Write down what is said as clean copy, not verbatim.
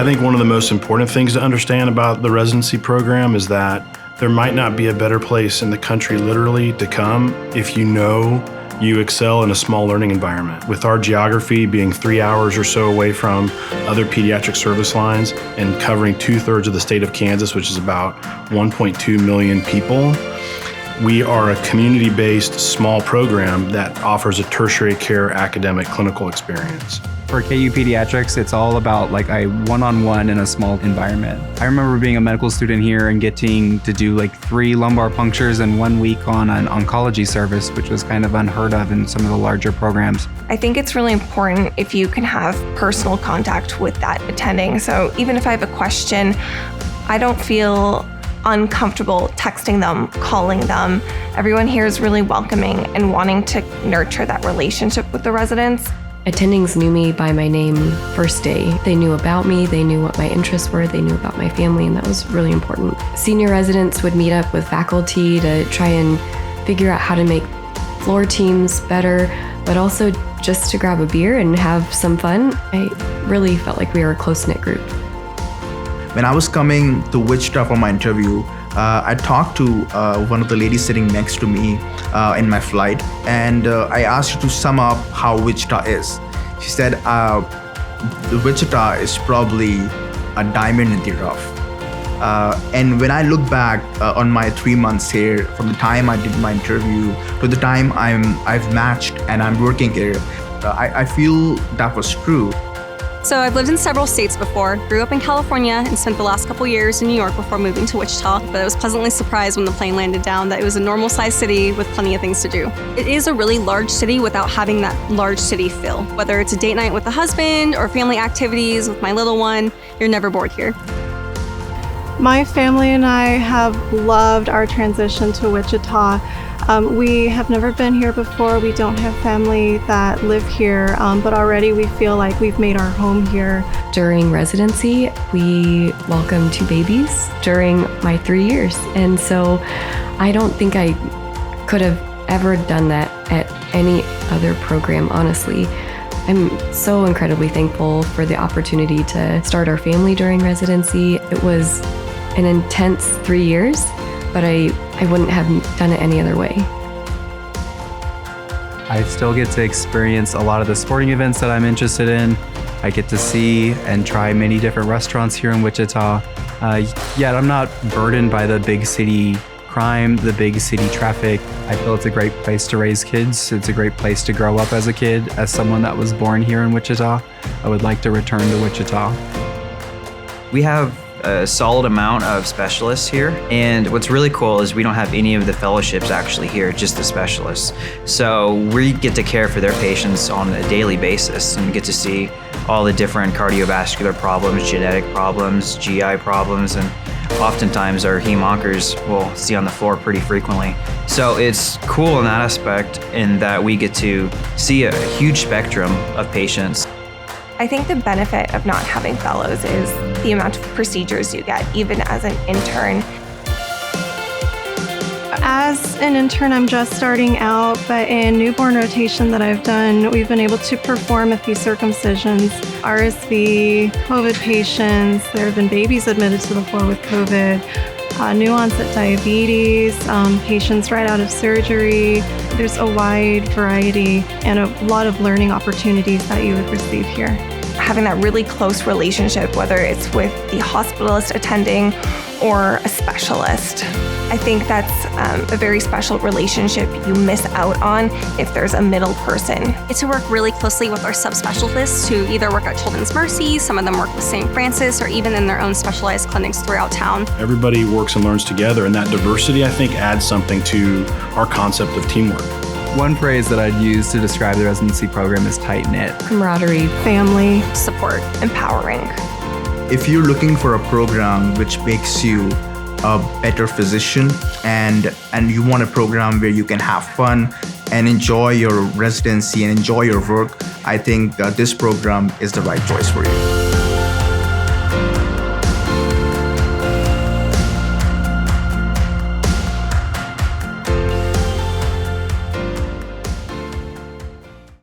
I think one of the most important things to understand about the residency program is that there might not be a better place in the country literally to come if you know you excel in a small learning environment. With our geography being 3 hours or so away from other pediatric service lines and covering 2/3 of the state of Kansas, which is about 1.2 million people, we are a community-based small program that offers a tertiary care academic clinical experience. For KU Pediatrics, it's all about like a one-on-one in a small environment. I remember being a medical student here and getting to do like 3 lumbar punctures in 1 week on an oncology service, which was kind of unheard of in some of the larger programs. I think it's really important if you can have personal contact with that attending. So even if I have a question, I don't feel uncomfortable texting them, calling them. Everyone here is really welcoming and wanting to nurture that relationship with the residents. Attendings knew me by my name first day. They knew about me, they knew what my interests were, they knew about my family, and that was really important. Senior residents would meet up with faculty to try and figure out how to make floor teams better, but also just to grab a beer and have some fun. I really felt like we were a close-knit group. When I was coming to Wichita for my interview, I talked to one of the ladies sitting next to me in my flight, and I asked her to sum up how Wichita is. She said, Wichita is probably a diamond in the rough. And when I look back on my 3 months here, from the time I did my interview to the time I've matched and I'm working here, I feel that was true. So I've lived in several states before, grew up in California and spent the last couple years in New York before moving to Wichita, but I was pleasantly surprised when the plane landed down that it was a normal sized city with plenty of things to do. It is a really large city without having that large city feel. Whether it's a date night with the husband or family activities with my little one, you're never bored here. My family and I have loved our transition to Wichita. We have never been here before. We don't have family that live here, but already we feel like we've made our home here. During residency, we welcomed 2 babies during my 3 years. And so I don't think I could have ever done that at any other program, honestly. I'm so incredibly thankful for the opportunity to start our family during residency. It was an intense 3 years, but I wouldn't have done it any other way. I still get to experience a lot of the sporting events that I'm interested in. I get to see and try many different restaurants here in Wichita. Yet I'm not burdened by the big city crime, the big city traffic. I feel it's a great place to raise kids. It's a great place to grow up as a kid. As someone that was born here in Wichita, I would like to return to Wichita. We have a solid amount of specialists here, and what's really cool is we don't have any of the fellowships actually here, just the specialists. So we get to care for their patients on a daily basis and get to see all the different cardiovascular problems, genetic problems, GI problems, and oftentimes our hem-oncers we'll see on the floor pretty frequently. So it's cool in that aspect in that we get to see a huge spectrum of patients. I think the benefit of not having fellows is the amount of procedures you get, even as an intern. As an intern, I'm just starting out, but in newborn rotation that I've done, we've been able to perform a few circumcisions, RSV, COVID patients. There have been babies admitted to the floor with COVID, new onset diabetes, patients right out of surgery. There's a wide variety and a lot of learning opportunities that you would receive here. Having that really close relationship, whether it's with the hospitalist attending or a specialist, I think that's a very special relationship you miss out on if there's a middle person. Get to work really closely with our subspecialists who either work at Children's Mercy, some of them work with St. Francis, or even in their own specialized clinics throughout town. Everybody works and learns together, and that diversity, I think, adds something to our concept of teamwork. One phrase that I'd use to describe the residency program is tight-knit. Camaraderie, family, support, empowering. If you're looking for a program which makes you a better physician and you want a program where you can have fun and enjoy your residency and enjoy your work, I think this program is the right choice for you.